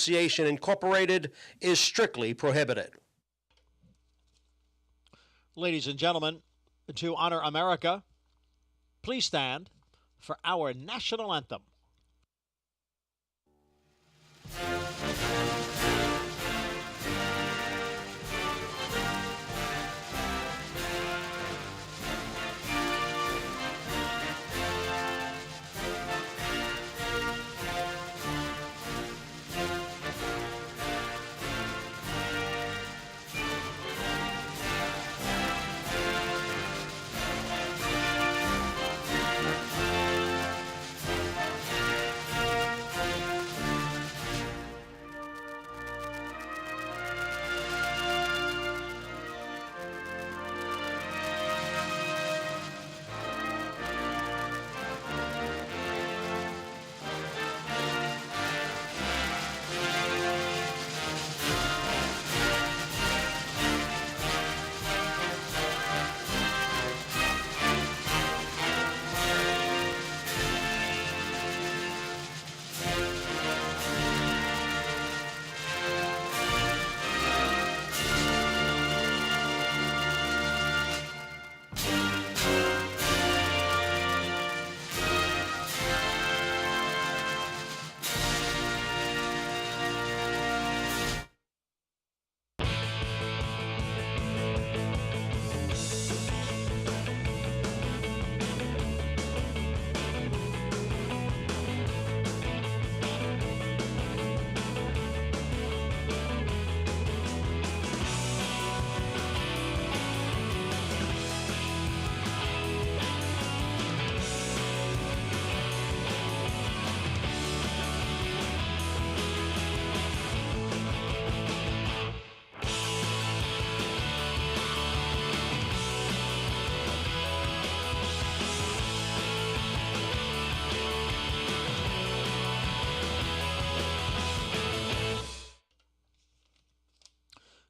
Association Incorporated is strictly prohibited. Ladies and gentlemen, to honor America, please stand for our national anthem.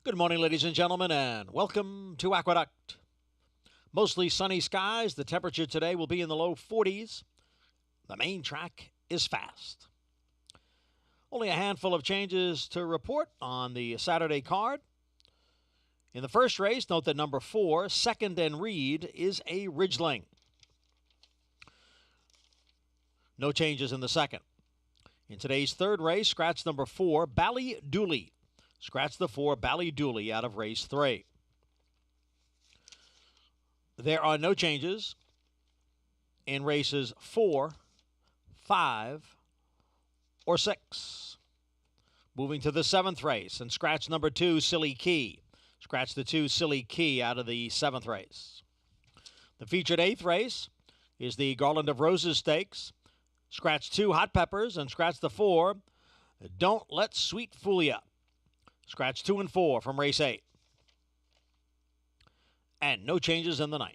Good morning, ladies and gentlemen, and welcome to Aqueduct. Mostly sunny skies. The temperature today will be in the low 40s. The main track is fast. Only a handful of changes to report on the Saturday card. In the first race, note that number 4, Second and Reed, is a Ridgeling. No changes in the second. In today's third race, scratch number 4, Ballydooley. Scratch the 4, Ballydooley, out of race 3. There are no changes in races 4, 5, or 6. Moving to the 7th race, and scratch number 2, Silly Key. Scratch the 2, Silly Key, out of the 7th race. The featured 8th race is the Garland of Roses Stakes. Scratch 2, Hot Peppers, and scratch the 4, Don't Let Sweet Fool Ya. Scratch 2 and 4 from race 8. And no changes in the 9th.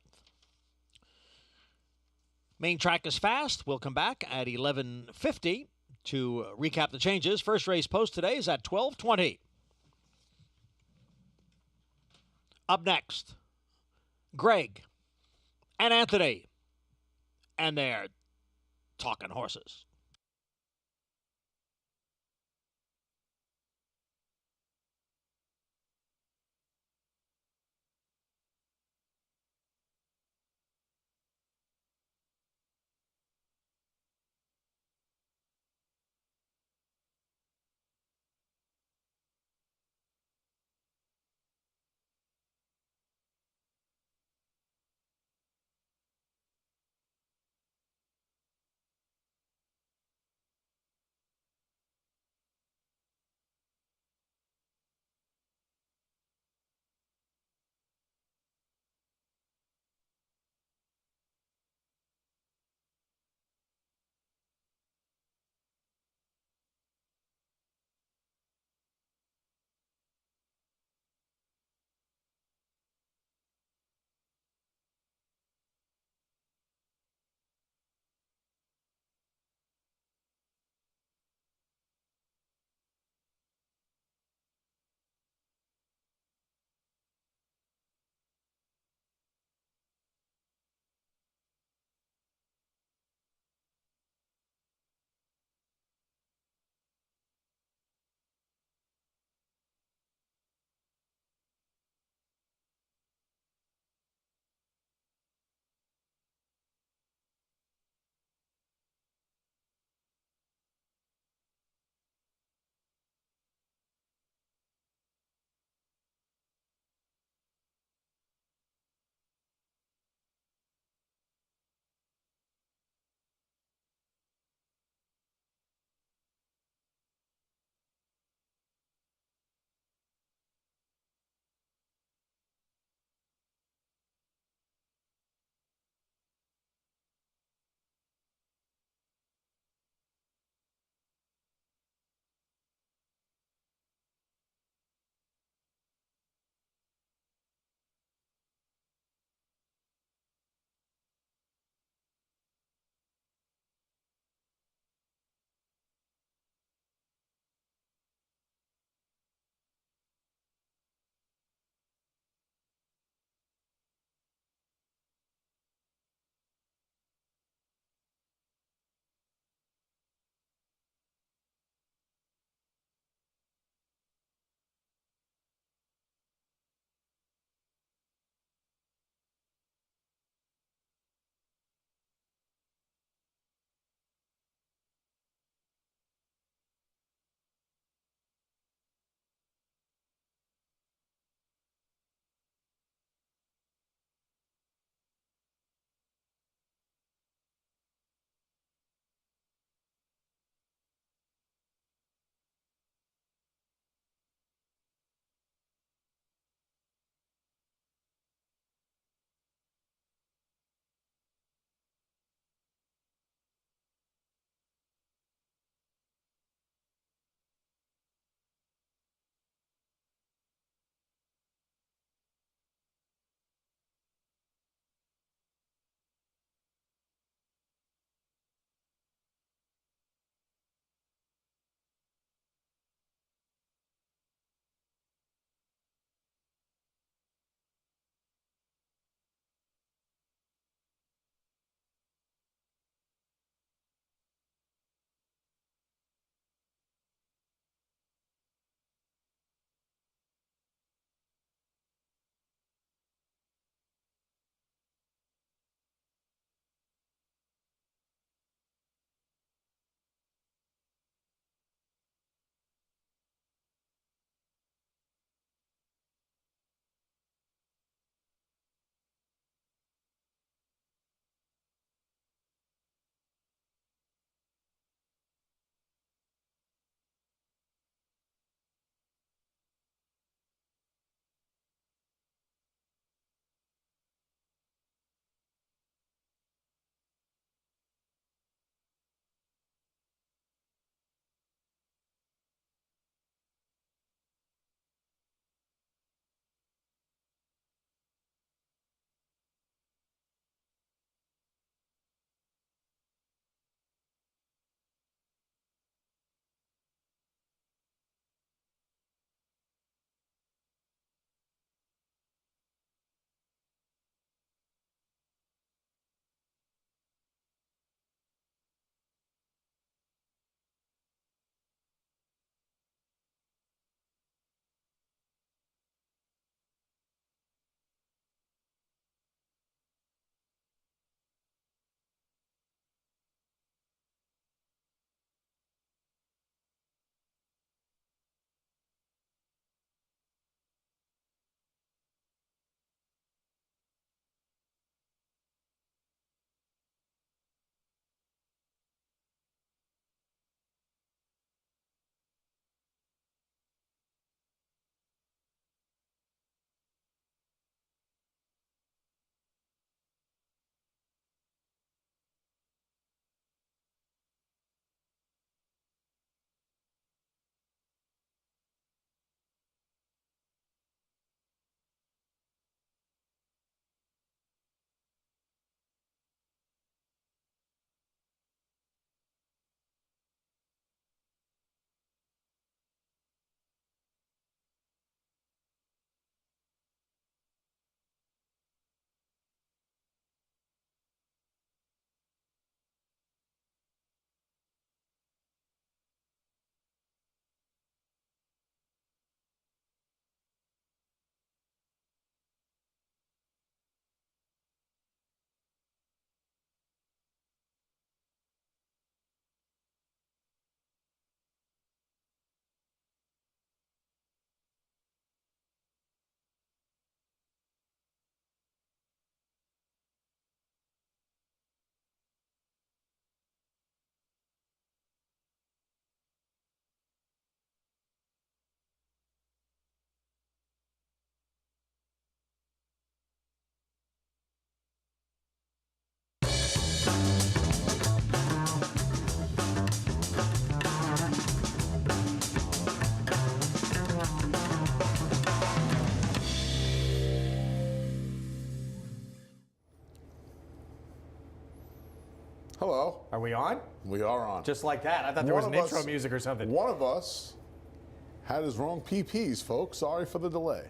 Main track is fast. We'll come back at 11:50 to recap the changes. First race post today is at 12:20. Up next, Greg and Anthony. And they're talking horses. Are we on? We are on. Just like that. I thought there was an intro music or something. One of us had his wrong PPs, folks. Sorry for the delay.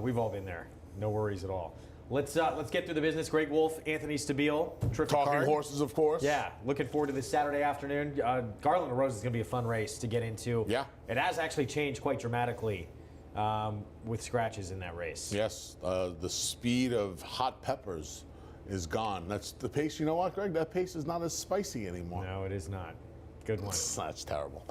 We've all been there. No worries at all. Let's get through the business. Greg Wolf, Anthony Stabile, terrific Talking card. horses, of course. Yeah, looking forward to this Saturday afternoon. Garland and Rose is going to be a fun race to get into. Yeah. It has actually changed quite dramatically with scratches in that race. Yes, the speed of hot peppers is gone. That's the pace. You know what, Greg? That pace is not as spicy anymore. No, it is not. Good one. That's terrible.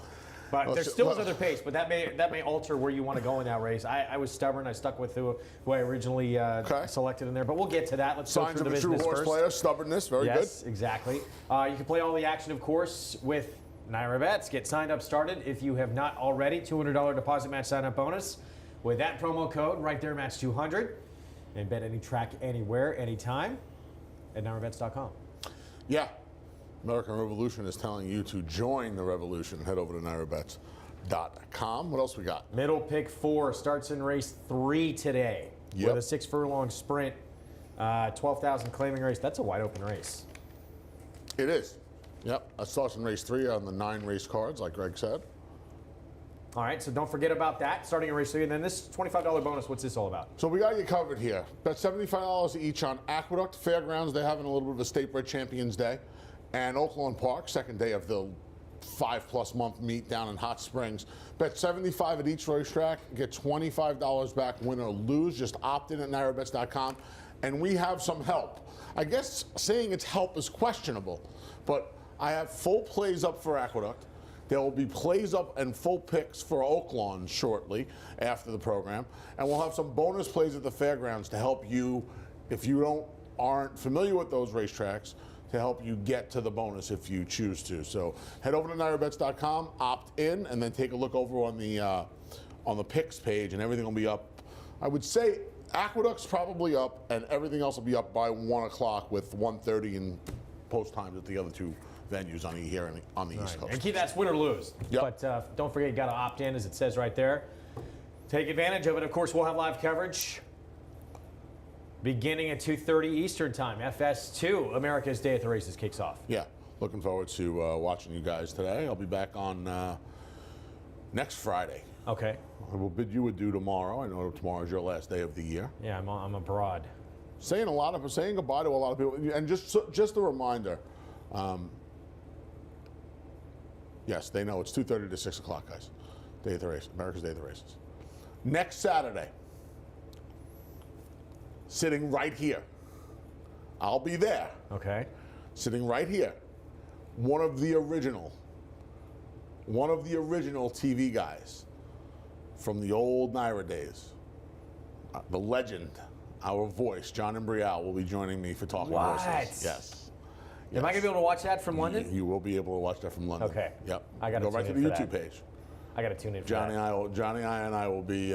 But there still is other pace, but that may alter where you want to go in that race. I was stubborn. I stuck with who I originally selected in there. But we'll get to that. Let's Signs go through of the a business true horse first. player, stubbornness, very good. Yes, exactly. You can play all the action, of course, with Naira Bets. Get signed up, started. If you have not already, $200 deposit match sign-up bonus. With that promo code right there, match 200. And bet any track, anywhere, anytime at NairaBets.com. Yeah. American Revolution is telling you to join the revolution. Head over to NairaBets.com. What else we got? Middle pick 4 starts in race 3 today. Yep. With a 6-furlong sprint, 12,000 claiming race. That's a wide open race. It is. Yep. That starts in race 3 on the 9 race cards, like Greg said. All right, so don't forget about that. Starting in race 3, and then this $25 bonus. What's this all about? So we got you covered here. Bet $75 each on Aqueduct Fairgrounds. They're having a little bit of a State Bred Champions Day. And Oaklawn Park, second day of the 5+ month meet down in Hot Springs. Bet $75 at each racetrack. Get $25 back, win or lose. Just opt in at NairaBets.com. And we have some help. I guess saying it's help is questionable, but I have full plays up for Aqueduct. There will be plays up and full picks for Oaklawn shortly after the program. And we'll have some bonus plays at the fairgrounds to help you, if you aren't familiar with those racetracks, to help you get to the bonus if you choose to. So head over to NairaBets.com, opt in, and then take a look over on the picks page, and everything will be up. I would say Aqueduct's probably up, and everything else will be up by 1 o'clock with 1:30 and post times at the other 2 venues on the East Coast. And keep that's win or lose. Yep. But don't forget, you got to opt in, as it says right there. Take advantage of it. Of course, we'll have live coverage beginning at 2:30 Eastern Time. FS2, America's Day at the Races, kicks off. Yeah, looking forward to watching you guys today. I'll be back on next Friday. Okay. I will bid you adieu tomorrow. I know tomorrow is your last day of the year. Yeah, I'm abroad. Saying goodbye to a lot of people, and just a reminder. Yes, they know it's 2:30 to 6 o'clock, guys. Day of the race, America's Day of the Races. Next Saturday, sitting right here. I'll be there. Okay. Sitting right here. One of the original TV guys from the old Naira days. The legend, our voice, John Embrial, will be joining me for Talking Horses. Yes. Am I going to be able to watch that from London? You will be able to watch that from London. Okay. Yep. I got to go right to the YouTube page. I got to tune in for Johnny that. and I will be.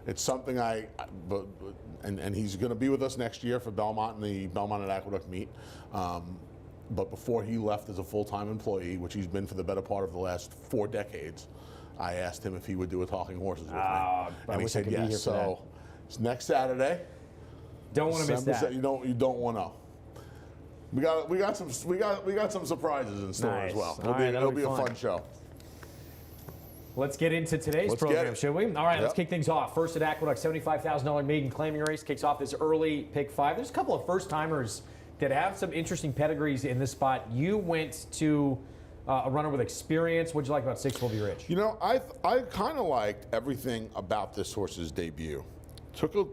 It's something and he's going to be with us next year for Belmont and the Belmont and Aqueduct meet. But before he left as a full-time employee, which he's been for the better part of the last 4 decades, I asked him if he would do a Talking Horses with me, and he said yes. So it's next Saturday. Don't want to miss that. You don't want to. We got some surprises in store as well. It'll be a fun show. Let's get into today's program, shall we? All right, let's kick things off. First at Aqueduct, $75,000 maiden claiming race kicks off this early pick 5. There's a couple of first-timers that have some interesting pedigrees in this spot. You went to a runner with experience. What'd you like about 6 Will Be Rich? You know, I kind of liked everything about this horse's debut. Took a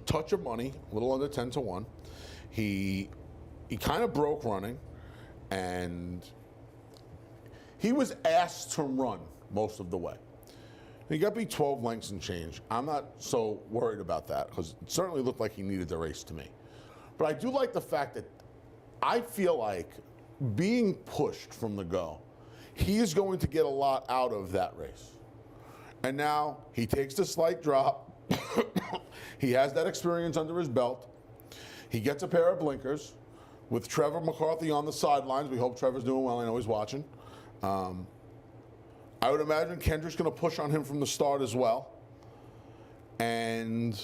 touch of money, a little under 10 to 1. He kind of broke running, and he was asked to run most of the way. He got beat 12 lengths and change. I'm not so worried about that because it certainly looked like he needed the race to me. But I do like the fact that I feel like being pushed from the go, he is going to get a lot out of that race. And now he takes the slight drop. He has that experience under his belt. He gets a pair of blinkers with Trevor McCarthy on the sidelines. We hope Trevor's doing well. I know he's watching. I would imagine Kendrick's going to push on him from the start as well. And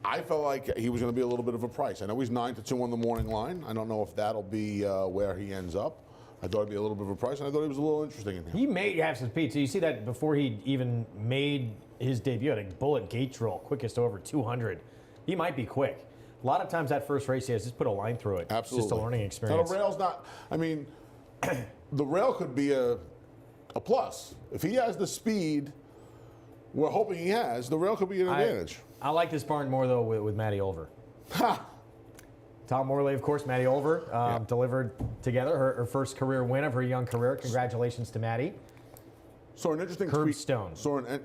I felt like he was going to be a little bit of a price. I know he's 9-2 on the morning line. I don't know if that'll be where he ends up. I thought it'd be a little bit of a price, and I thought he was a little interesting in here. He may have some speed. So you see that before he even made his debut, I think Bullet Gate Drill, quickest over 200. He might be quick. A lot of times that first race he has just put a line through it. Absolutely. It's just a learning experience. Now, the rail's not, I mean, the rail could be a plus. If he has the speed we're hoping he has, the rail could be an advantage. I like this barn more, though, with Maddie Olver. Ha! Tom Morley, of course, Maddie Olver, delivered together her first career win of her young career. Congratulations to Maddie. Saw an interesting Curb tweet. Stone.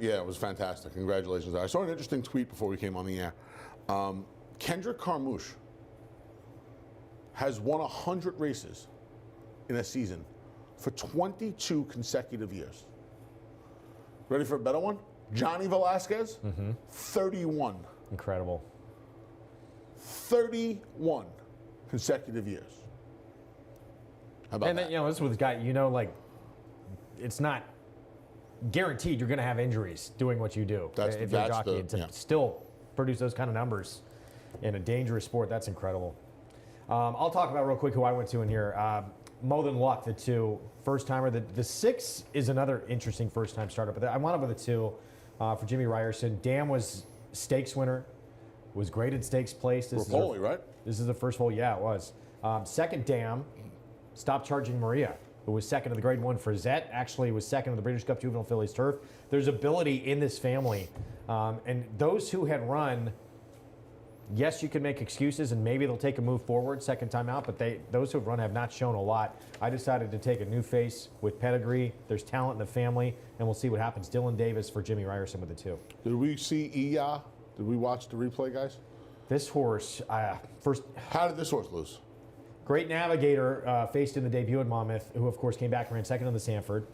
Yeah, it was fantastic. Congratulations. I saw an interesting tweet before we came on the air. Kendrick Carmouche has won 100 races in a season for 22 consecutive years. Ready for a better one? Johnny Velasquez, 31. Incredible. 31 consecutive years. How about And that? then, this was a guy, it's not guaranteed you're going to have injuries doing what you do. If you're a jockey, to still produce those kind of numbers in a dangerous sport, that's incredible. I'll talk about real quick who I went to in here. Mo Than Luck, the 2, first-timer. The 6 is another interesting first-time starter, but I wound up with a 2 for Jimmy Ryerson. Dam was stakes winner, was graded stakes place. Rapoli, right? This is the first foal. Yeah, it was. Second Dam, Stop Charging Maria, who was second of the Grade 1 for Zet, actually was second of the British Cup Juvenile Fillies Turf. There's ability in this family. And those who had run, yes, you can make excuses, and maybe they'll take a move forward second time out, but those who have run have not shown a lot. I decided to take a new face with pedigree. There's talent in the family, and we'll see what happens. Dylan Davis for Jimmy Ryerson with the 2. Did we see Iya? Did we watch the replay, guys? This horse, first... How did this horse lose? Great Navigator faced in the debut at Monmouth, who, of course, came back and ran second in the Sanford.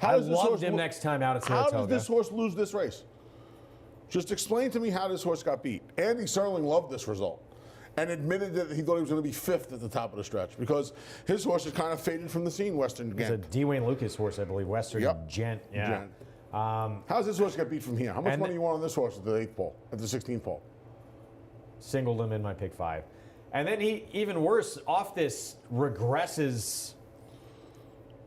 I loved him next time out at Saratoga. How did this horse lose this race? Just explain to me how this horse got beat. Andy Serling loved this result and admitted that he thought he was going to be 5th at the top of the stretch because his horse has kind of faded from the scene, Western Gent. It's a D. Wayne Lucas horse, I believe, Western Gent. Yeah. Gent. How's this horse get beat from here? How much money you want on this horse at the 8th pole, at the 16th pole? Singled him in my pick 5. And then he, even worse, off this, regresses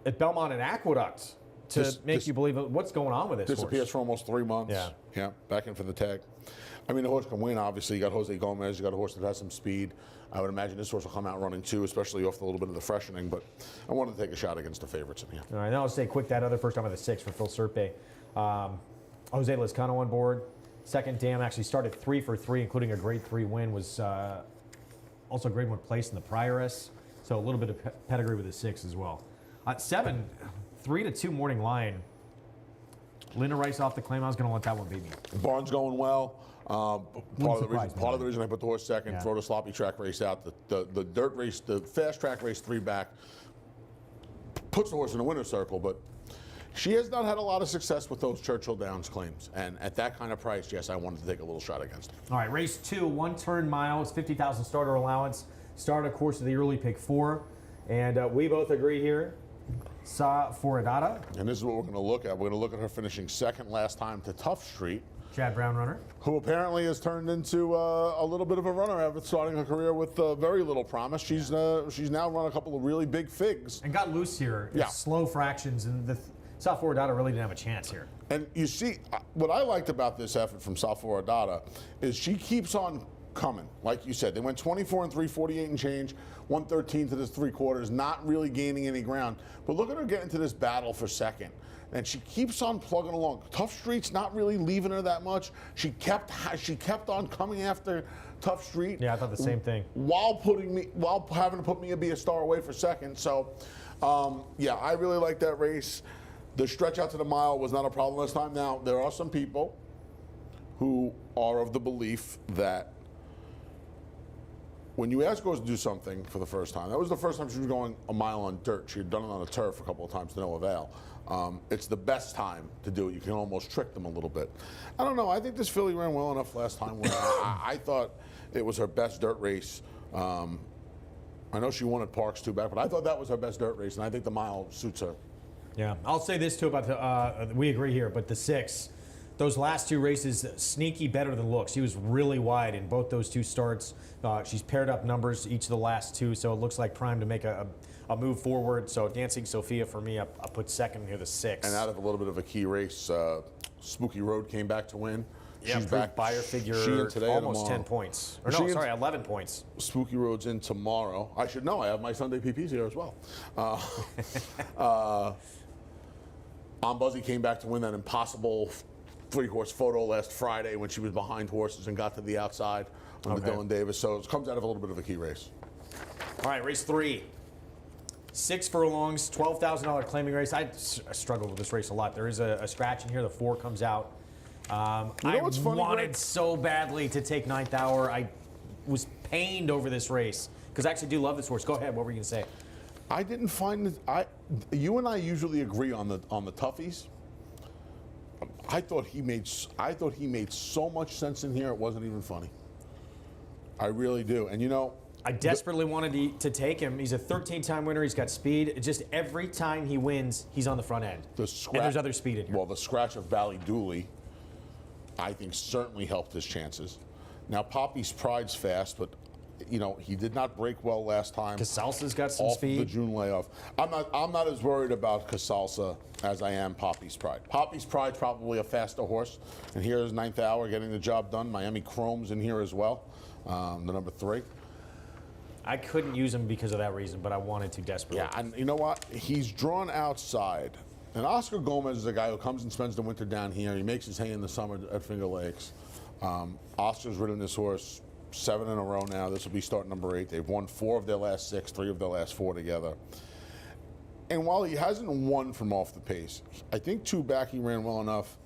at Belmont and Aqueduct to make you believe what's going on with this horse. Disappears for almost 3 months. Yeah, back in for the tag. I mean, the horse can win, obviously. You got Jose Gomez. You got a horse that has some speed. I would imagine this horse will come out running too, especially off a little bit of the freshening. But I wanted to take a shot against the favorites in here. All right, now I'll say quick that other first time with the 6 for Phil Serpe. Jose Lezcano on board. Second Dam actually started 3 for 3, including a Grade 3 win. Was also a Grade 1 place in the Prioress. So a little bit of pedigree with the 6 as well. 7, 3-2 morning line. Linda Rice off the claim. I was going to let that one beat me. Barn's going well. Part of the reason I put the horse second, throw the sloppy track race out, the dirt race, the fast track race 3 back, puts the horse in the winner's circle, but she has not had a lot of success with those Churchill Downs claims. And at that kind of price, yes, I wanted to take a little shot against it. All right, race 2, 1-turn mile. It's 50,000 starter allowance. Start, of course, of the early pick 4. And we both agree here. Sa Foradata. And this is what we're going to look at. We're going to look at her finishing second last time to Tough Street. Chad Brown runner. Who apparently has turned into a little bit of a runner after starting her career with very little promise. She's now run a couple of really big figs. And got loose here. Yeah. Slow fractions. And Sa Foradata really didn't have a chance here. And you see, what I liked about this effort from Sa Foradata is she keeps on coming. Like you said, they went 24 and 3, 48 and change, 113 to this 3/4, not really gaining any ground. But look at her get into this battle for second. And she keeps on plugging along. Tough Street's not really leaving her that much. She kept on coming after Tough Street. Yeah, I thought the same thing. While having to put me be a star away for second. So, yeah, I really like that race. The stretch out to the mile was not a problem this time. Now, there are some people who are of the belief that when you ask horse to do something for the first time, that was the first time she was going a mile on dirt. She had done it on a turf a couple of times to no avail. It's the best time to do it. You can almost trick them a little bit. I don't know. I think this filly ran well enough last time where I thought it was her best dirt race. I know she won at Parks too back, but I thought that was her best dirt race, and I think the mile suits her. Yeah, I'll say this too about we agree here, but the 6, Those last two races, sneaky better than looks. She was really wide in both those two starts. She's paired up numbers each of the last two, so it looks like prime to make a move forward. So Dancing Sophia for me, I put second here, the 6. And out of a little bit of a key race, Spooky Road came back to win. Yeah, She's back. Buyer figure, she in today almost tomorrow. 10 points. Or no, sorry, 11 points. Spooky Road's in tomorrow. I should know. I have my Sunday PPs here as well. Buzzy came back to win that impossible 3-horse photo last Friday when she was behind horses and got to the outside on the Dylan Davis. So it comes out of a little bit of a key race. All right, race 3. 6 furlongs, $12,000 claiming race. I struggled with this race a lot. There is a scratch in here. The 4 comes out. I what's funny, wanted Greg? so badly to take 9th Hour. I was pained over this race because I actually do love this horse. Go ahead. What were you going to say? I didn't find it. You and I usually agree on the toughies. I thought he made so much sense in here. It wasn't even funny. I really do. And you know, I desperately wanted to take him. He's a 13-time winner. He's got speed. Just every time he wins, he's on the front end. And there's other speed in here. Well, the scratch of Bally Dooley, I think, certainly helped his chances. Now, Poppy's Pride's fast, but you know, he did not break well last time. Casalsa's got some off speed. The June layoff. I'm not as worried about Casalsa as I am Poppy's Pride. Poppy's Pride's probably a faster horse, and here's 9th Hour getting the job done. Miami Chrome's in here as well, the number 3. I couldn't use him because of that reason, but I wanted to desperately. Yeah, and you know what? He's drawn outside. And Oscar Gomez is a guy who comes and spends the winter down here. He makes his hay in the summer at Finger Lakes. Oscar's ridden this horse 7 in a row now. This will be start number 8. They've won 4 of their last 6, 3 of their last 4 together. And while he hasn't won from off the pace, I think 2 back he ran well enough.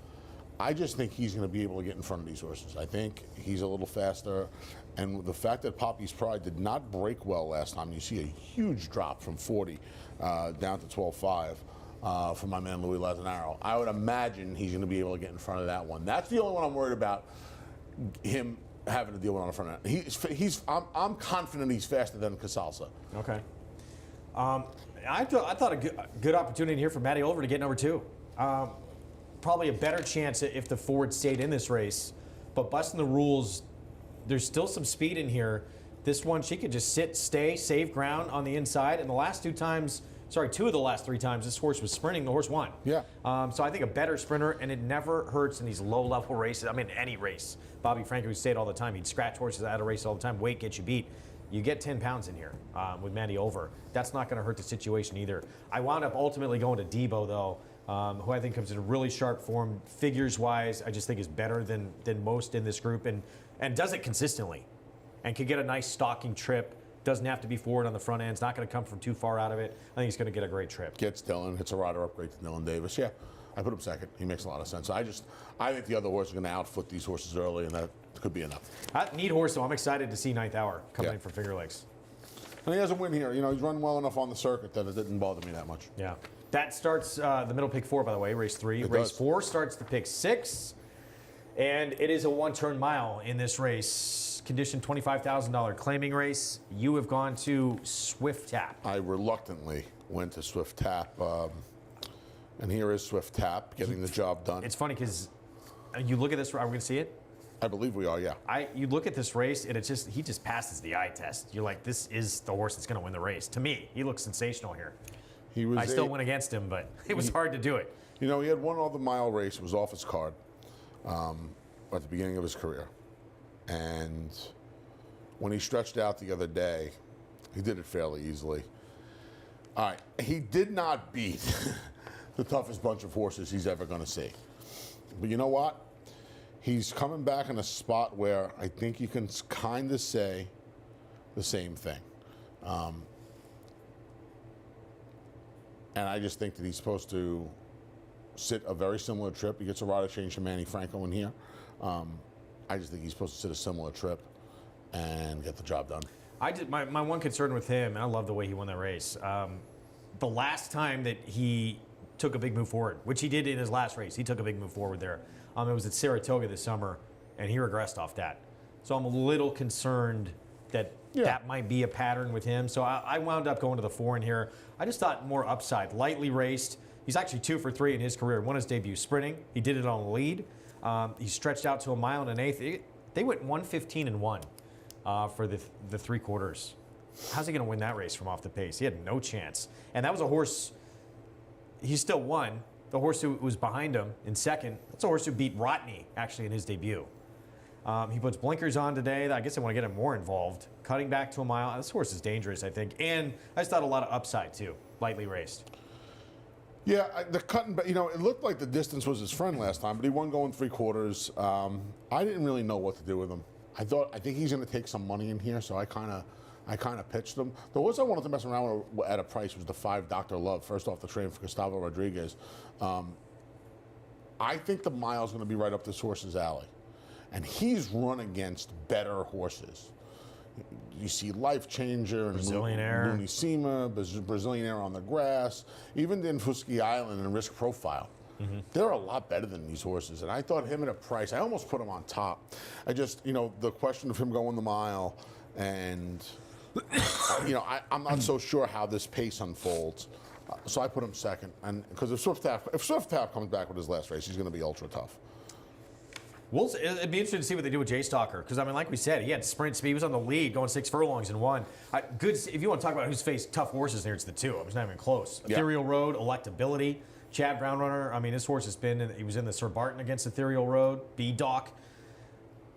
I just think he's going to be able to get in front of these horses. I think he's a little faster. And the fact that Poppy's Pride did not break well last time, you see a huge drop from 40 down to 12.5 from my man Louis Lazanaro. I would imagine he's going to be able to get in front of that one. That's the only one I'm worried about, him having to deal with on the front end. I'm confident he's faster than Casalsa. Okay. I thought a good opportunity here for Matty Oliver to get number 2. Probably a better chance if the forward stayed in this race, but busting the rules, there's still some speed in here. This one, she could just sit, stay, save ground on the inside, and the last 2 of the last 3 times this horse was sprinting, the horse won. Yeah. So I think a better sprinter, and it never hurts in these low-level races. I mean, any race. Bobby Frank would say it all the time. He'd scratch horses out of races all the time. Weight gets you beat. You get 10 pounds in here with Matty Oliver. That's not going to hurt the situation either. I wound up ultimately going to Debo, though, who I think comes in really sharp form. Figures-wise, I just think is better than most in this group and does it consistently and can get a nice stalking trip. Doesn't have to be forward on the front end. It's not going to come from too far out of it. I think he's going to get a great trip. Gets Dylan. It's a rider upgrade to Dylan Davis. Yeah, I put him second. He makes a lot of sense. I think the other horse are going to outfoot these horses early, and that could be enough. Neat horse, though. I'm excited to see 9th Hour coming in from Finger Lakes. And he has a win here. You know, he's run well enough on the circuit that it didn't bother me that much. Yeah. That starts the middle pick 4, by the way, race 3. Race 4 starts the pick 6. And it is a 1-turn mile in this race. Condition $25,000 claiming race. You have gone to Swift Tap. I reluctantly went to Swift Tap. And here is Swift Tap getting the job done. It's funny because you look at this. Are we going to see it? I believe we are, yeah. You look at this race, and he just passes the eye test. You're like, this is the horse that's going to win the race. To me, he looks sensational here. I still went against him, but it was hard to do it. You know, he had one other mile race. It was off his card at the beginning of his career. And when he stretched out the other day, he did it fairly easily. All right, he did not beat the toughest bunch of horses he's ever going to see. But you know what? He's coming back in a spot where I think you can kind of say the same thing. And I just think that he's supposed to sit a very similar trip. He gets a rider change from Manny Franco in here. I just think he's supposed to sit a similar trip and get the job done. My one concern with him, and I love the way he won that race, the last time that he took a big move forward, which he did in his last race, he took a big move forward there. It was at Saratoga this summer, and he regressed off that. So I'm a little concerned that that might be a pattern with him. So I wound up going to the 4 in here. I just thought more upside, lightly raced. He's actually 2 for 3 in his career. Won his debut sprinting. He did it on the lead. He stretched out to a mile and an eighth. They went 1:15-1 for the 3 quarters. How's he going to win that race from off the pace? He had no chance. And that was a horse, he still won. The horse who was behind him in second, that's a horse who beat Rodney, actually, in his debut. He puts blinkers on today. I guess they want to get him more involved. Cutting back to a mile. This horse is dangerous, I think. And I just thought a lot of upside, too. Lightly raced. Yeah, the cutting back, it looked like the distance was his friend last time, but he won going 3 quarters. I didn't really know what to do with him. I think he's going to take some money in here, so I kind of pitched him. The horse I wanted to mess around with at a price was the 5 Dr. Love, first off the train for Gustavo Rodriguez. I think the mile's going to be right up this horse's alley. And he's run against better horses. You see Life Changer and Brazilian Air. Lunissima, Brazilian Air on the grass, even Dinfuski Island and Risk Profile. Mm-hmm. They're a lot better than these horses. And I thought him at a price, I almost put him on top. I just, the question of him going the mile and, I'm not so sure how this pace unfolds. So I put him second. And because if Swift Tap comes back with his last race, he's going to be ultra tough. It'd be interesting to see what they do with Jay Stalker, because like we said, he had sprint speed. He was on the lead, going 6 furlongs and won. Good. If you want to talk about who's faced tough horses there, it's the 2. It's not even close. Yeah. Ethereal Road, Electability, Chad Brown Runner. This horse has been. He was in the Sir Barton against Ethereal Road. B-Doc.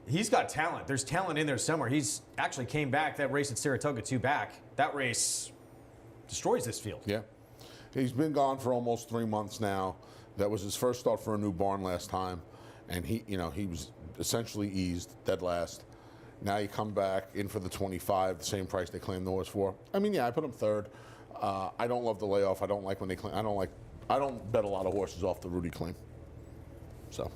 He's got talent. There's talent in there somewhere. He's actually came back that race at Saratoga 2 back. That race destroys this field. Yeah, he's been gone for almost 3 months now. That was his first start for a new barn last time. And he was essentially eased, dead last. Now you come back in for the 25, the same price they claimed the horse for. I put him third. I don't love the layoff. I don't like when they claim. I don't bet a lot of horses off the Rudy claim. So.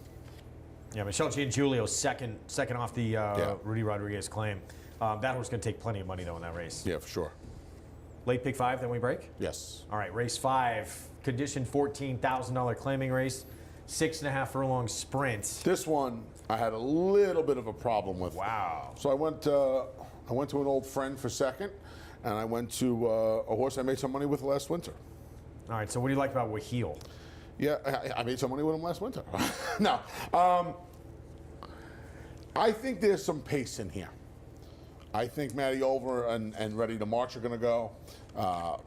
Yeah, Michelle Gianggiulio second off the Rudy Rodriguez claim. That horse going to take plenty of money though in that race. Yeah, for sure. Late pick 5, then we break. Yes. All right, race 5, condition $14,000 claiming race. 6.5 furlong sprint. This one I had a little bit of a problem with. Wow. So I went to an old friend for second, and I went to a horse I made some money with last winter. All right. So what do you like about Waheel? Yeah, I made some money with him last winter. No, I think there's some pace in here. I think Matty Over and Ready to March are going to go.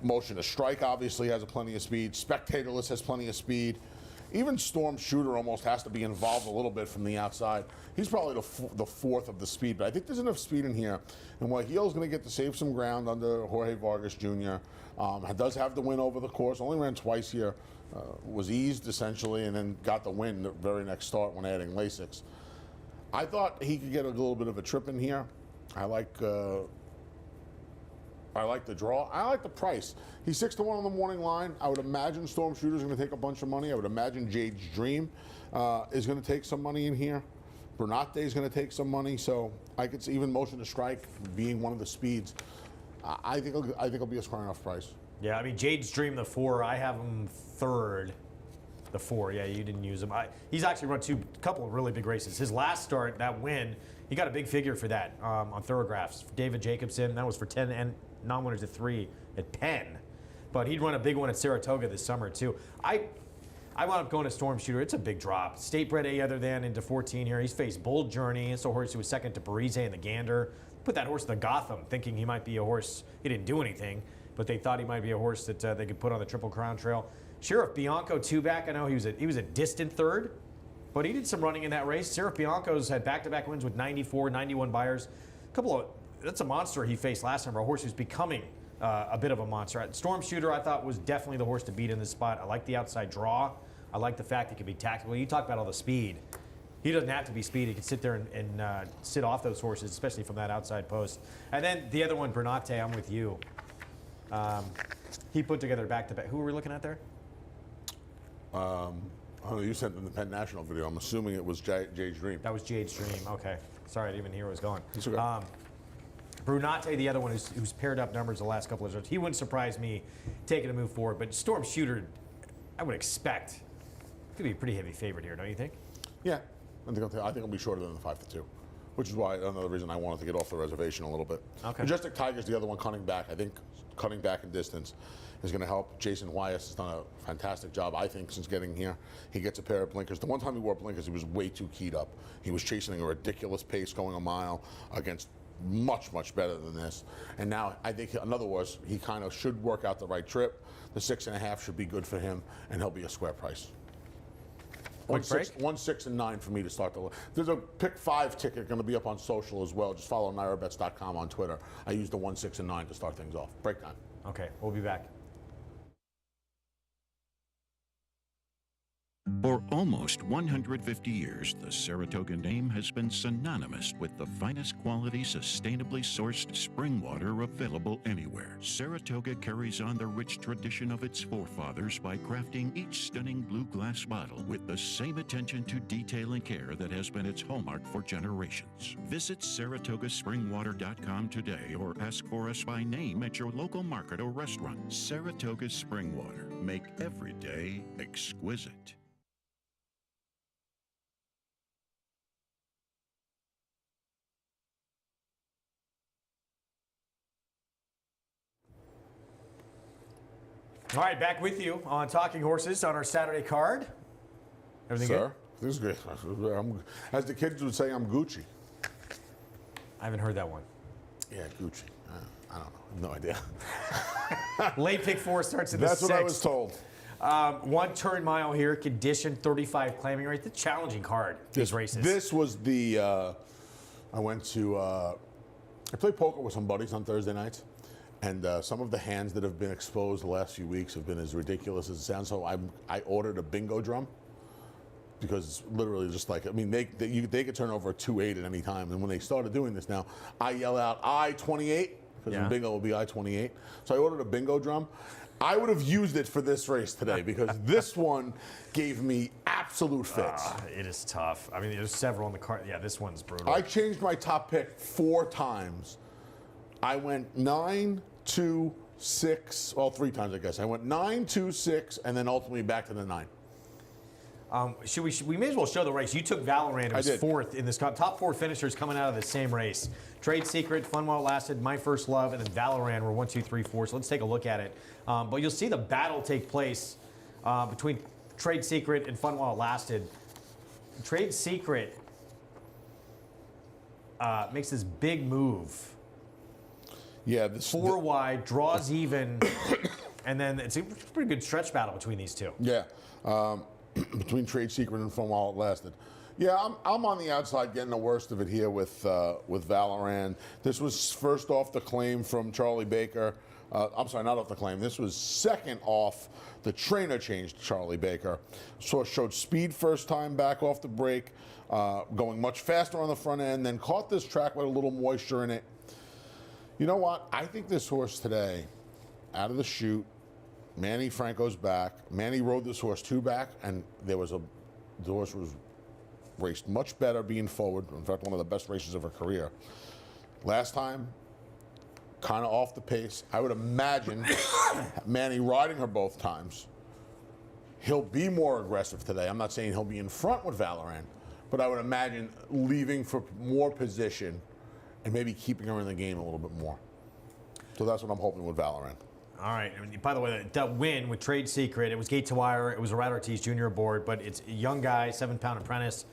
Motion to Strike obviously has plenty of speed. Spectatorless has plenty of speed. Even Storm Shooter almost has to be involved a little bit from the outside. He's probably the 4th of the speed, but I think there's enough speed in here. And Waheel's going to get to save some ground under Jorge Vargas Jr. Does have the win over the course. Only ran twice here. Was eased essentially, and then got the win the very next start when adding Lasix. I thought he could get a little bit of a trip in here. I like the draw. I like the price. He's 6-1 on the morning line. I would imagine Storm Shooter's going to take a bunch of money. I would imagine Jade's Dream is going to take some money in here. Bernate is going to take some money. So I could see even Motion to Strike being one of the speeds. I think it'll be a square enough price. Yeah, Jade's Dream, the 4. I have him third. The 4. Yeah, you didn't use him. He's actually run a couple of really big races. His last start, that win, he got a big figure for that on Thoroughgraphs. David Jacobson, that was for 10 and non-winners at 3 at Penn. But he'd run a big one at Saratoga this summer, too. I wound up going to Storm Shooter. It's a big drop. State bred A other than into 14 here. He's faced Bold Journey. It's a horse who was second to Parise and the Gander. Put that horse in the Gotham, thinking he might be a horse. He didn't do anything, but they thought he might be a horse that they could put on the Triple Crown Trail. Sheriff Bianco, 2 back. I know he was a distant third, but he did some running in that race. Sheriff Bianco's had back-to-back wins with 94, 91 buyers. That's a monster he faced last time, or a horse who's becoming a bit of a monster. Storm Shooter, I thought, was definitely the horse to beat in this spot. I like the outside draw. I like the fact he can be tactical. You talk about all the speed. He doesn't have to be speed. He can sit there and sit off those horses, especially from that outside post. And then the other one, Bernate, I'm with you. He put together back-to-back. Who were we looking at there? You sent them the Penn National video. I'm assuming it was Jade's Dream. That was Jade's Dream. Okay. Sorry, I didn't even hear where it was going. It's okay. Brunate, the other one who's paired up numbers the last couple of starts. He wouldn't surprise me taking a move forward, but Storm Shooter, I would expect, could be a pretty heavy favorite here, don't you think? Yeah, I think it'll be shorter than the 5-2. which is why another reason I wanted to get off the reservation a little bit. Okay. Majestic Tiger's the other one cutting back. I think cutting back in distance is going to help. Jason Wyas has done a fantastic job, I think, since getting here. He gets a pair of blinkers. The one time he wore blinkers, he was way too keyed up. He was chasing a ridiculous pace going a mile against much, much better than this. And now I think, in other words, he kind of should work out the right trip. The 6.5 should be good for him, and he'll be a square price. Quick break? 1, 6, and 9 for me to start the. There's a pick 5 ticket going to be up on social as well. Just follow NairaBets.com on Twitter. I use the 1, 6, and 9 to start things off. Break time. Okay, we'll be back. For almost 150 years, the Saratoga name has been synonymous with the finest quality, sustainably sourced spring water available anywhere. Saratoga carries on the rich tradition of its forefathers by crafting each stunning blue glass bottle with the same attention to detail and care that has been its hallmark for generations. Visit SaratogaSpringwater.com today or ask for us by name at your local market or restaurant. Saratoga Spring Water. Make every day exquisite. All right, back with you on Talking Horses on our Saturday card. Everything good? This is great. As the kids would say, I'm Gucci. I haven't heard that one. Yeah, Gucci. I don't know. I have no idea. Late pick 4 starts in the 6th. That's what I was told. 1 turn mile here, condition 35 claiming rate. The challenging card, these races. This was the, I went to, I played poker with some buddies on Thursday nights. And some of the hands that have been exposed the last few weeks have been as ridiculous as it sounds. So I ordered a bingo drum because it's literally just like, I mean, they could turn over a 2-8 at any time. And when they started doing this now, I yell out I-28 because in bingo will be I-28. So I ordered a bingo drum. I would have used it for this race today because this one gave me absolute fits. It is tough. I mean, there's several on the card. Yeah, this one's brutal. I changed my top pick 4 times. I went 9, 2, 6, well, 3 times, I guess. I went 9, 2, 6, and then ultimately back to the 9. We may as well show the race. You took Valorant. It was 4th in this top 4 finishers coming out of the same race. Trade Secret, Fun While It Lasted, My First Love, and then Valorant were 1, 2, 3, 4. So let's take a look at it. But you'll see the battle take place between Trade Secret and Fun While It Lasted. Trade Secret makes this big move. Yeah, 4 wide, draws even, and then it's a pretty good stretch battle between these two. Yeah, between Trade Secret and Fun While It Lasted. Yeah, I'm on the outside getting the worst of it here with Valorant. This was first off the claim from Charlie Baker. I'm sorry, not off the claim. This was second off the trainer change to Charlie Baker. So showed speed first time back off the break, going much faster on the front end, then caught this track with a little moisture in it. You know what? I think this horse today, out of the chute, Manny Franco's back. Manny rode this horse 2 back, and the horse was raced much better being forward. In fact, one of the best races of her career. Last time, kind of off the pace. I would imagine Manny riding her both times. He'll be more aggressive today. I'm not saying he'll be in front with Valorant, but I would imagine leaving for more position and maybe keeping her in the game a little bit more. So that's what I'm hoping with Valorant. All right. I mean, by the way, that win with Trade Secret, it was gate to wire. It was a Rat Ortiz Jr. aboard, but it's a young guy, 7-pound apprentice,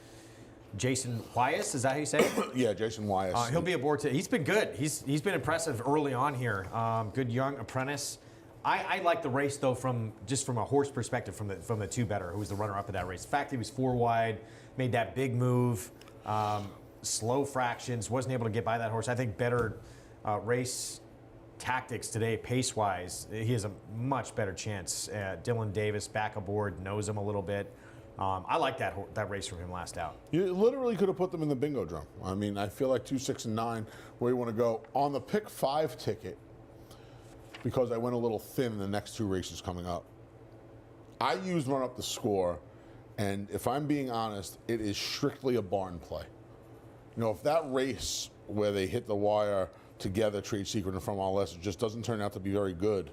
Jason Wyas. Is that how you say it? Yeah, Jason Wyas. He'll be aboard today. He's been good. He's been impressive early on here. Good young apprentice. I like the race though from a horse perspective from the 2 better, who was the runner-up of that race. The fact he was 4 wide, made that big move. Slow fractions, wasn't able to get by that horse. I think better race tactics today, pace-wise, he has a much better chance. Dylan Davis back aboard, knows him a little bit. I like that race from him last out. You literally could have put them in the bingo drum. I mean, I feel like 2, 6, and 9, where you want to go. On the pick 5 ticket, because I went a little thin in the next 2 races coming up, I used Run Up the Score, and if I'm being honest, it is strictly a barn play. You know, if that race where they hit the wire together, Trade Secret and From All Less, just doesn't turn out to be very good,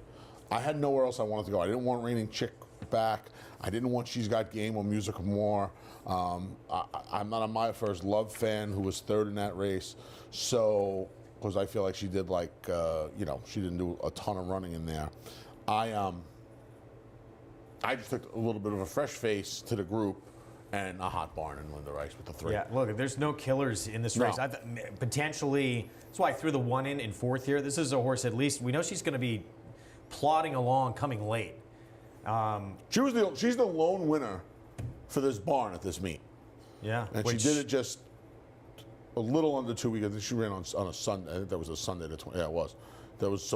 I had nowhere else I wanted to go. I didn't want Reigning Chick back. I didn't want She's Got Game or Music More. I'm not a Maya First Love fan who was third in that race, so because I feel like she did she didn't do a ton of running in there. I just took a little bit of a fresh face to the group and a hot barn and win the race with the 3. Yeah, look, there's no killers in this race. No. Potentially, that's why I threw the 1 in fourth here. This is a horse, at least, we know she's going to be plodding along, coming late. She's the lone winner for this barn at this meet. Yeah. And she did it just a little under 2 weeks. I think she ran on a Sunday. I think that was a Sunday. Yeah, it was. That was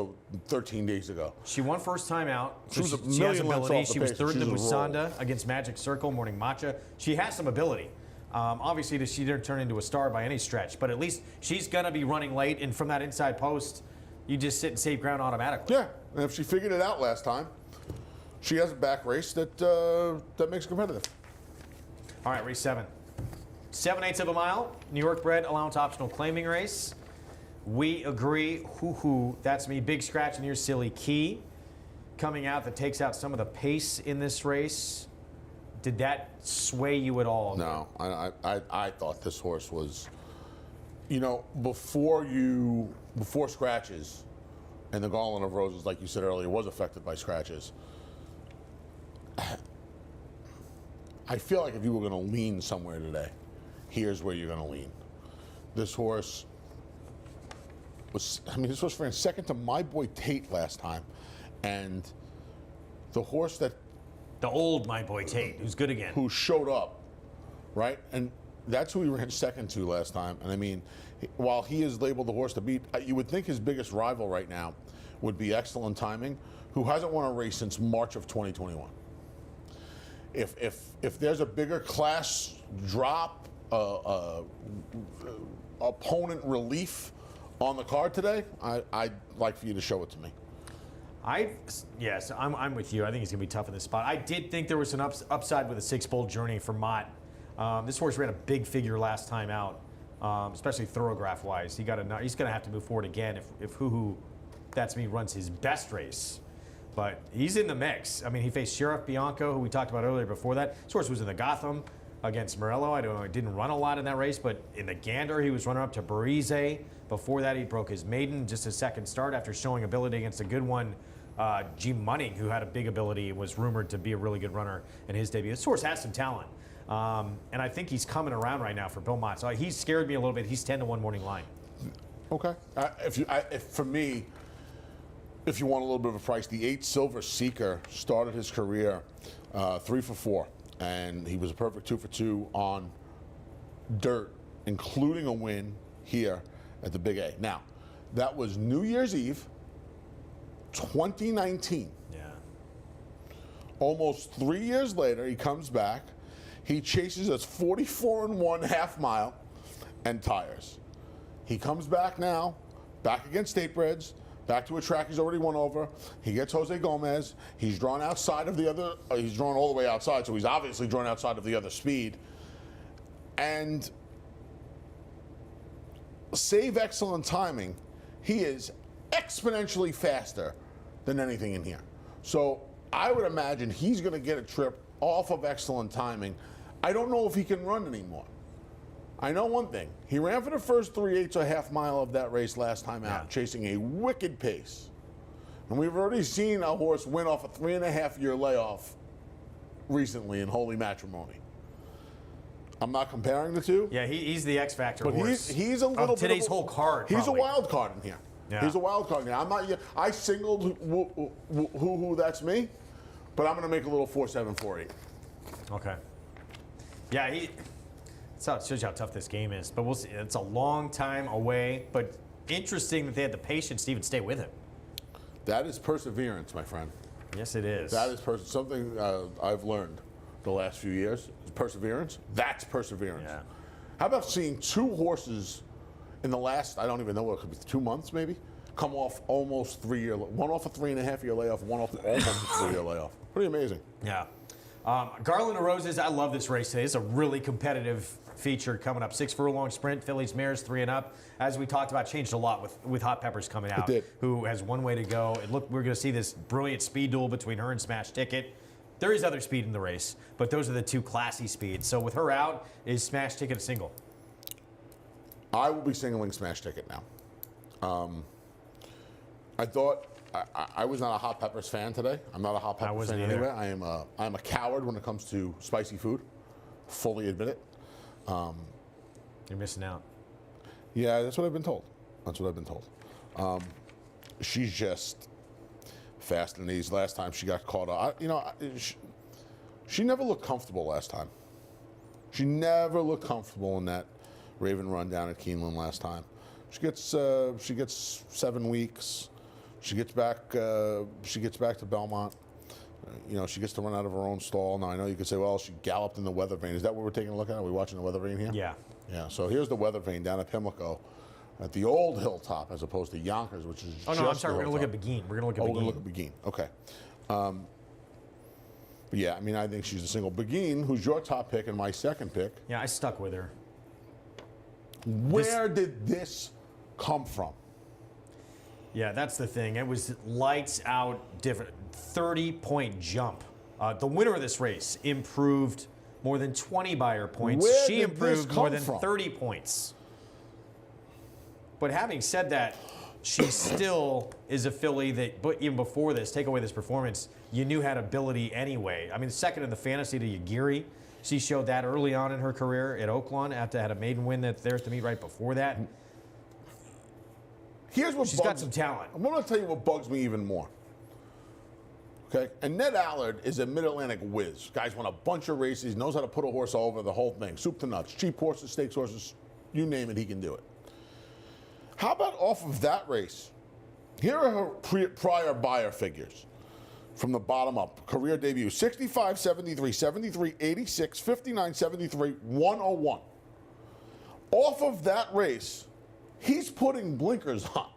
13 days ago. She won first time out. She was a she has million lengths ability. off the She was pace. third in the She's a roll. Musanda against Magic Circle, Morning Matcha. She has some ability. Obviously, she didn't turn into a star by any stretch, but at least she's going to be running late, and from that inside post, you just sit and save ground automatically. Yeah, and if she figured it out last time, she has a back race that makes it competitive. All right, race 7. 7/8 of a mile, New York bred allowance optional claiming race. We agree, hoo-hoo, that's me. Big scratch in your Silly Key coming out that takes out some of the pace in this race. Did that sway you at all? No, I thought this horse was, before scratches, and the Garland of Roses, like you said earlier, was affected by scratches. I feel like if you were going to lean somewhere today, here's where you're going to lean. This horse ran second to My Boy Tate last time, and the horse that The old My Boy Tate, who's good again. who showed up, right? And that's who he ran second to last time. And while he is labeled the horse to beat, you would think his biggest rival right now would be Excellent Timing, who hasn't won a race since March of 2021. If there's a bigger class drop, opponent relief on the card today, I'd like for you to show it to me. Yes, I'm with you. I think he's going to be tough in this spot. I did think there was an upside with a 6-bolt journey for Mott. This horse ran a big figure last time out, especially thoroughgraph-wise. He's going to have to move forward again if Hoo-Hoo, that's me, runs his best race. But he's in the mix. He faced Sheriff Bianco, who we talked about earlier before that. This horse was in the Gotham against Morello. I don't know, he didn't run a lot in that race, but in the Gander, he was runner-up to Barize. Before that, he broke his maiden, just his second start after showing ability against a good one, G Money, who had a big ability and was rumored to be a really good runner in his debut. This horse has some talent. And I think he's coming around right now for Bill Mott. So he scared me a little bit. He's 10-1 morning line. Okay. For me, if you want a little bit of a price, the 8 Silver Seeker started his career 3 for 4, and he was a perfect 2 for 2 on dirt, including a win here at the Big A. Now, that was New Year's Eve, 2019. Yeah. Almost 3 years later, he comes back. He chases us 44-1 half mile and tires. He comes back now, back against State Breds, back to a track he's already won over. He gets Jose Gomez. He's drawn outside of the other, he's drawn all the way outside, so he's obviously drawn outside of the other speed. And save Excellent Timing, he is exponentially faster than anything in here. So I would imagine he's going to get a trip off of Excellent Timing. I don't know if he can run anymore. I know one thing. He ran for the first 3/8 or half mile of that race last time out, chasing a wicked pace. And we've already seen a horse win off a 3.5-year layoff recently in Holy Matrimony. I'm not comparing the two. Yeah, he's the X Factor But horse. he's a little of today's bit of whole card. He's probably. a wild card in here. Yeah. He's a wild card in here. I'm not yet. I singled who that's me, but I'm going to make a little 4-7-4-8. Okay. Yeah, it shows you how tough this game is. But we'll see. It's a long time away, but interesting that they had the patience to even stay with him. That is perseverance, my friend. Yes, it is. That is something I've learned the last few years. Perseverance. That's perseverance. Yeah. How about seeing 2 horses in the last, I don't even know what it could be, 2 months maybe, come off almost 3 year, one off a 3.5-year layoff, one off almost a 3-year layoff. Pretty amazing. Yeah. Garland of Roses, I love this race today. It's a really competitive feature coming up. 6 furlong sprint, Phillies, mares, 3 and up. As we talked about, changed a lot with Hot Peppers coming out. It did. Who has one way to go. And look, we're going to see this brilliant speed duel between her and Smash Ticket. There is other speed in the race, but those are the two classy speeds. So with her out, is Smash Ticket a single? I will be singling Smash Ticket now. I thought I was not a hot peppers fan today. I'm not a hot peppers fan wasn't either. anyway. I'm a coward when it comes to spicy food. Fully admit it. You're missing out. Yeah, that's what I've been told. She's just fast in these. Last time she got caught up, she never looked comfortable last time. She never looked comfortable in that Raven run down at Keeneland last time. She gets 7 weeks. She gets back to Belmont. She gets to run out of her own stall. Now I know you could say, well, she galloped in the weather vane. Is that what we're taking a look at? Are we watching the weather vane here? Yeah. Yeah. So here's the weather vane down at Pimlico, at the old hilltop, as opposed to Yonkers, which is. Oh no, I'm sorry. We're gonna look at Beguine. We're gonna look at Beguine. We're gonna look at Beguine. Okay. But yeah, I mean, I think she's a single. Beguine, who's your top pick and my second pick. Yeah, I stuck with her. Where did this come from? Yeah, that's the thing. It was lights out different. 30-point jump. The winner of this race improved more than 20 by her points. Where She did improved this more come than from? 30 points. But having said that, she still is a filly that, but even before this, take away this performance, you knew had ability anyway. I mean, second in the fantasy to Yagiri. She showed that early on in her career at Oaklawn after had a maiden win there at the meet right before that. Here's what She's got some talent. I'm going to tell you what bugs me even more. Okay, and Ned Allard is a Mid-Atlantic whiz. Guy's won a bunch of races, knows how to put a horse over the whole thing. Soup to nuts, cheap horses, stakes horses, you name it, he can do it. How about off of that race? Here are her prior buyer figures from the bottom up. Career debut, 65, 73, 73, 86, 59, 73, 101. Off of that race, he's putting blinkers on.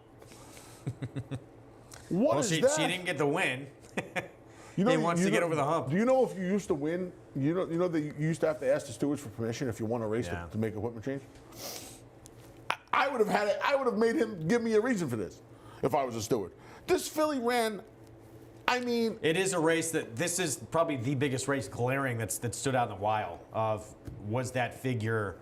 What is She that? didn't get the win. You know, He wants to get over the hump. Do you know if you used to win? You know that you used to have to ask the stewards for permission if you won a race Yeah. to make a equipment change. I would have had it. I would have made him give me a reason for this if I was a steward. This filly ran. I mean, It is a race this is probably the biggest race glaring that stood out in a while of was that figure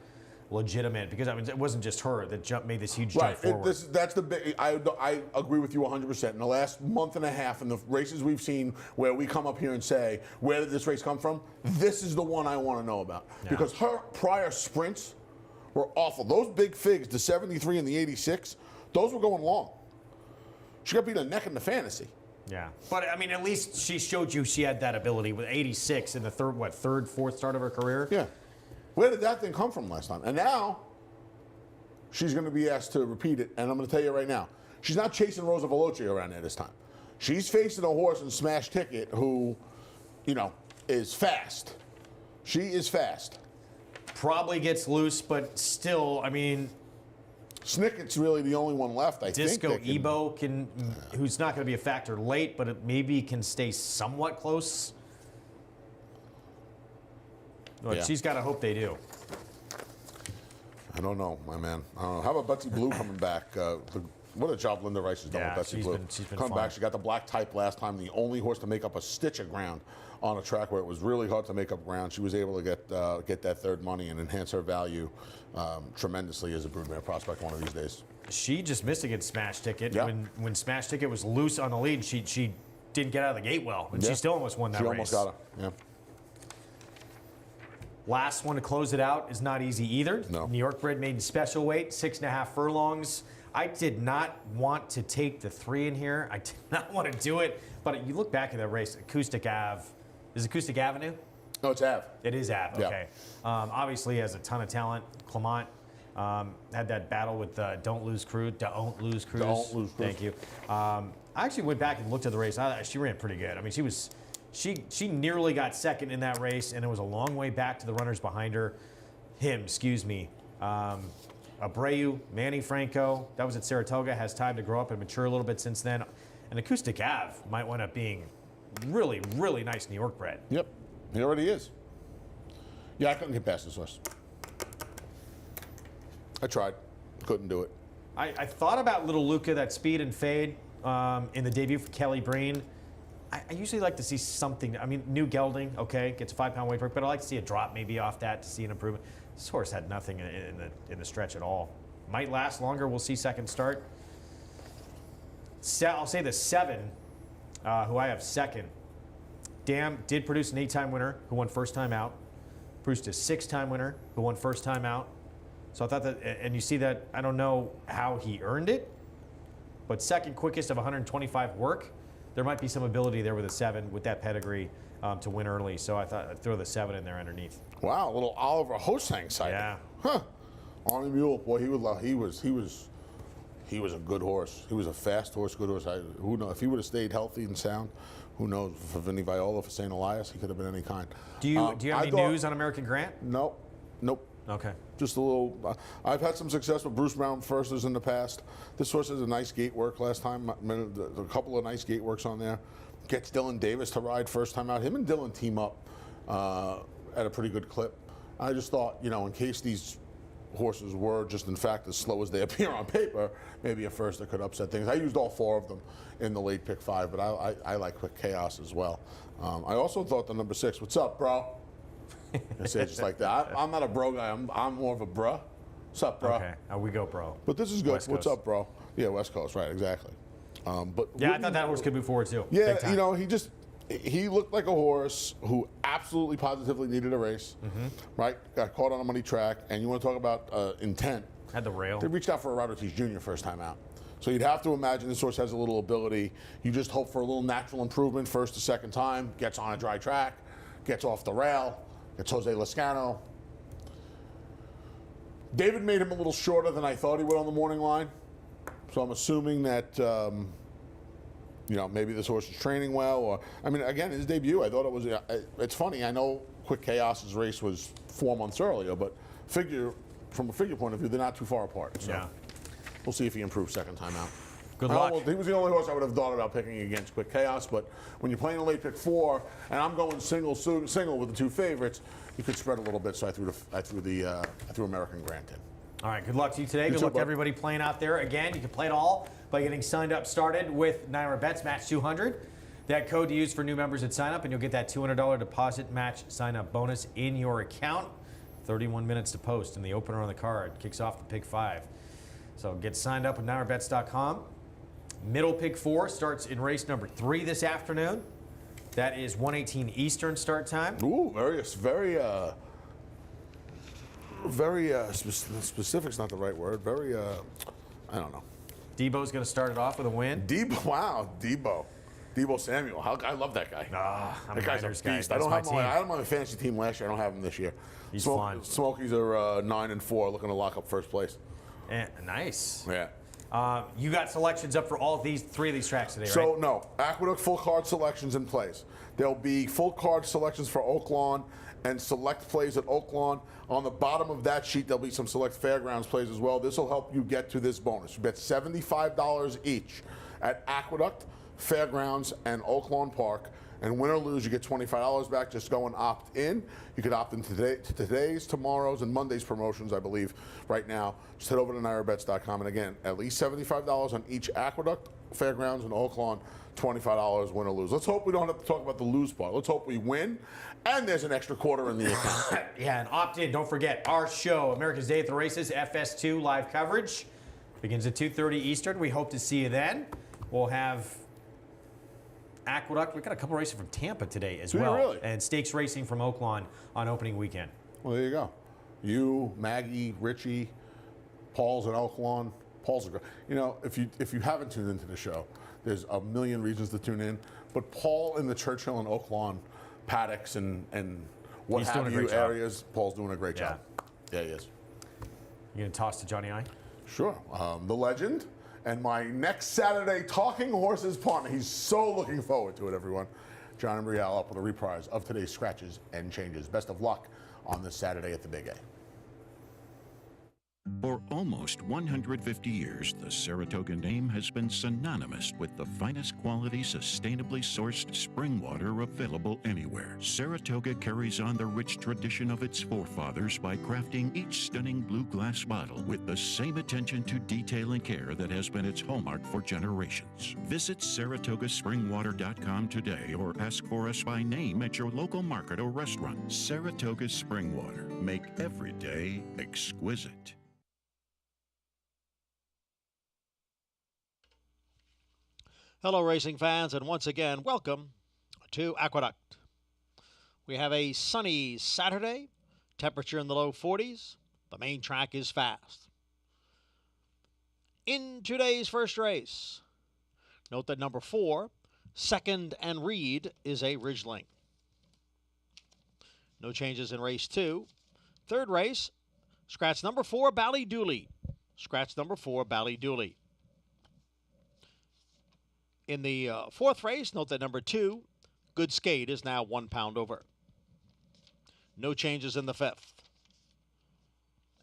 legitimate? Because I mean, it wasn't just her that made this huge jump forward. That's the big. I agree with you 100%. In the last month and a half, in the races we've seen, where we come up here and say, where did this race come from? This is the one I want to know about because her prior sprints were awful. Those big figs, the 73 and the 86, those were going long. She got beat a neck in the fantasy. Yeah, but I mean, at least she showed you she had that ability with 86 in the third, fourth start of her career. Yeah. Where did that thing come from last time? And now she's going to be asked to repeat it. And I'm going to tell you right now, she's not chasing Rosa Veloce around there this time. She's facing a horse in Smash Ticket who, is fast. She is fast. Probably gets loose, but still, I mean, Snickett's really the only one left, I Disco think. Ebo who's not going to be a factor late, but it maybe can stay somewhat close. But Yeah. she's got to hope they do. I don't know, my man. I don't know. How about Betsy Blue coming back? What a job Linda Rice has done with Betsy Blue. She's been coming fun. back. She got the black type last time, the only horse to make up a stitch of ground on a track where it was really hard to make up ground. She was able to get that third money and enhance her value tremendously as a broodmare prospect one of these days. She just missed against Smash Ticket. Yeah. When Smash Ticket was loose on the lead, she didn't get out of the gate well, and she still almost won that She race. almost got her. Yeah. Last one to close it out is not easy either. No. New York bred maiden special weight, 6.5 furlongs. I did not want to take the 3 in here. I did not want to do it. But you look back at that race, Acoustic Ave. Is it Acoustic Avenue? No, it's Av. It is Ave, Yeah. okay. Obviously has a ton of talent. Clement had that battle with Don't Lose Cruise. Don't Lose Cruise. Don't Lose Cruise. Thank you. I actually went back and looked at the race. She ran pretty good. I mean, she nearly got second in that race, and it was a long way back to the runners behind her. Abreu, Manny Franco, that was at Saratoga, has time to grow up and mature a little bit since then. And Acoustic Ave might wind up being really, really nice New York bred. Yep. He already is. Yeah, I couldn't get past this horse. I tried. Couldn't do it. I thought about Little Luca, that speed and fade in the debut for Kelly Breen. I usually like to see something. I mean, new gelding, okay, gets a 5-pound weight work, but I like to see a drop maybe off that to see an improvement. This horse had nothing in the stretch at all. Might last longer. We'll see second start. I'll say the 7, who I have second. Dam did produce an 8-time winner who won first time out. Produced a 6-time winner who won first time out. So I thought that, and you see that, I don't know how he earned it, but second quickest of 125 work. There might be some ability there with a 7 with that pedigree to win early. So I thought I'd throw the 7 in there underneath. Wow, a little Oliver Hosang sighting. Yeah. Huh. Army Mule, boy, he was a good horse. He was a fast horse, good horse. Who knows if he would have stayed healthy and sound? Who knows for Vinny Viola, for St. Elias, he could have been any kind. Do you have any news on American Grant? Nope. Okay. Just a little. I've had some success with Bruce Brown firsters in the past. This horse has a nice gate work last time. A couple of nice gate works on there. Gets Dylan Davis to ride first time out. Him and Dylan team up at a pretty good clip. I just thought, in case these horses were just in fact as slow as they appear on paper, maybe at first it could upset things. I used all 4 of them in the late pick 5, but I like Quick Chaos as well. I also thought the number 6, what's up, bro? I say it just like that. I'm not a bro guy. I'm more of a bruh. What's up, bro? Okay, we go, bro. But this is good. West What's Coast. up, bro? Yeah, West Coast, right? Exactly. But Yeah, I thought that horse could move forward too. yeah, Big time. he looked like a horse who absolutely positively needed a race, right? Got caught on a money track, and you want to talk about intent. Had the rail. They reached out for a Robert Ortiz Jr. first time out. So you'd have to imagine this horse has a little ability. You just hope for a little natural improvement first to second time, gets on a dry track, gets off the rail, gets Jose Lascano. David made him a little shorter than I thought he would on the morning line. So I'm assuming that, maybe this horse is training well. Or, I mean, again, his debut, I thought it was, it's funny, I know Quick Chaos's race was 4 months earlier, but from a figure point of view, they're not too far apart. So Yeah. we'll see if he improves second time out. Good luck. He was the only horse I would have thought about picking against Quick Chaos, but when you're playing a late pick 4, and I'm going single with the 2 favorites, you could spread a little bit. So I threw American Grant in. All right, good luck to you today. Good too, luck to bud. everybody playing out there. Again, you can play it all by getting signed up started with Naira Bets Match 200. That code to use for new members at sign up, and you'll get that $200 deposit match sign up bonus in your account. 31 minutes to post, and the opener on the card kicks off the pick 5. So get signed up at NairaBets.com. Middle pick 4 starts in race number 3 this afternoon. That is 1:18 Eastern start time. Ooh, specific's not the right word. Very, I don't know. Debo's going to start it off with a win. Debo Samuel. I love that guy. I'm That a guy's a Niners guy. beast. That's my I don't team. have him on the fantasy team last year. I don't have him this year. He's fun. Smokies are 9-4, looking to lock up first place. Nice. Yeah. You got selections up for all of these 3 of these tracks today, right? So, no, Aqueduct full card selections in place. There'll be full card selections for Oaklawn and select plays at Oaklawn. On the bottom of that sheet, there'll be some select Fairgrounds plays as well. This will help you get to this bonus. You bet $75 each at Aqueduct, Fairgrounds, and Oaklawn Park. And win or lose, you get $25 back. Just go and opt in. You could opt into today's, tomorrow's, and Monday's promotions, I believe, right now. Just head over to NairaBets.com. And again, at least $75 on each Aqueduct, Fairgrounds, and Oaklawn. $25 win or lose. Let's hope we don't have to talk about the lose part. Let's hope we win, and there's an extra quarter in the account. Yeah, and opt in. Don't forget our show, America's Day at the Races, FS2 live coverage. Begins at 2:30 Eastern. We hope to see you then. We'll have Aqueduct. We've got a couple races from Tampa today as well. Really? And stakes racing from Oaklawn on opening weekend. Well, there you go. You, Maggie, Richie, Paul's at Oaklawn. Paul's a good. If you haven't tuned into the show, there's a million reasons to tune in. But Paul in the Churchill and Oaklawn paddocks and what He's have doing a you great job. areas, Paul's doing a great job. Yeah, he is. You gonna toss to Johnny I? Sure. The legend and my next Saturday Talking Horses partner. He's so looking forward to it, everyone. John and Brielle up with a reprise of today's scratches and changes. Best of luck on this Saturday at the Big A. For all almost 150 years, the Saratoga name has been synonymous with the finest quality, sustainably sourced spring water available anywhere. Saratoga carries on the rich tradition of its forefathers by crafting each stunning blue glass bottle with the same attention to detail and care that has been its hallmark for generations. Visit SaratogaSpringwater.com today or ask for us by name at your local market or restaurant. Saratoga Spring Water. Make every day exquisite. Hello, racing fans, and once again, welcome to Aqueduct. We have a sunny Saturday, temperature in the low 40s. The main track is fast. In today's first race, note that number 4, Second and Reed, is a Ridgeling. No changes in race 2. Third race, scratch number 4, Ballydooley. Scratch number 4, Ballydooley. In the fourth race, note that number 2, Good Skate, is now 1 pound over. No changes in the fifth.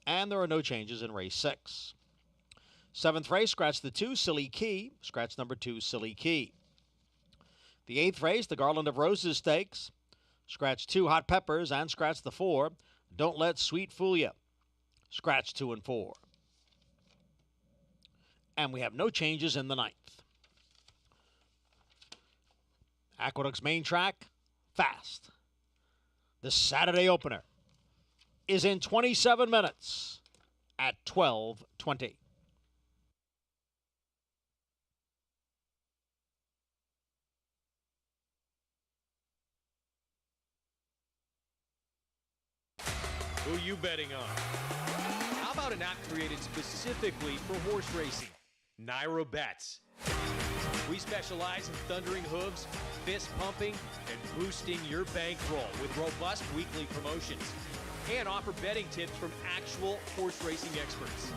And there are no changes in race 6. Seventh race, scratch the 2, Silly Key. Scratch number 2, Silly Key. The eighth race, the Garland of Roses Stakes. Scratch 2, Hot Peppers, and scratch the 4, Don't Let Sweet Fool Ya. Scratch 2 and 4. And we have no changes in the ninth. Aqueduct's main track, fast. The Saturday opener is in 27 minutes at 12:20. Who you betting on? How about an app created specifically for horse racing? Naira Bets. We specialize in thundering hooves, fist pumping, and boosting your bankroll with robust weekly promotions. And offer betting tips from actual horse racing experts.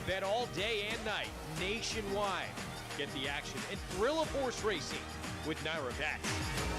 Bet all day and night, nationwide. Get the action and thrill of horse racing with Naira Bets.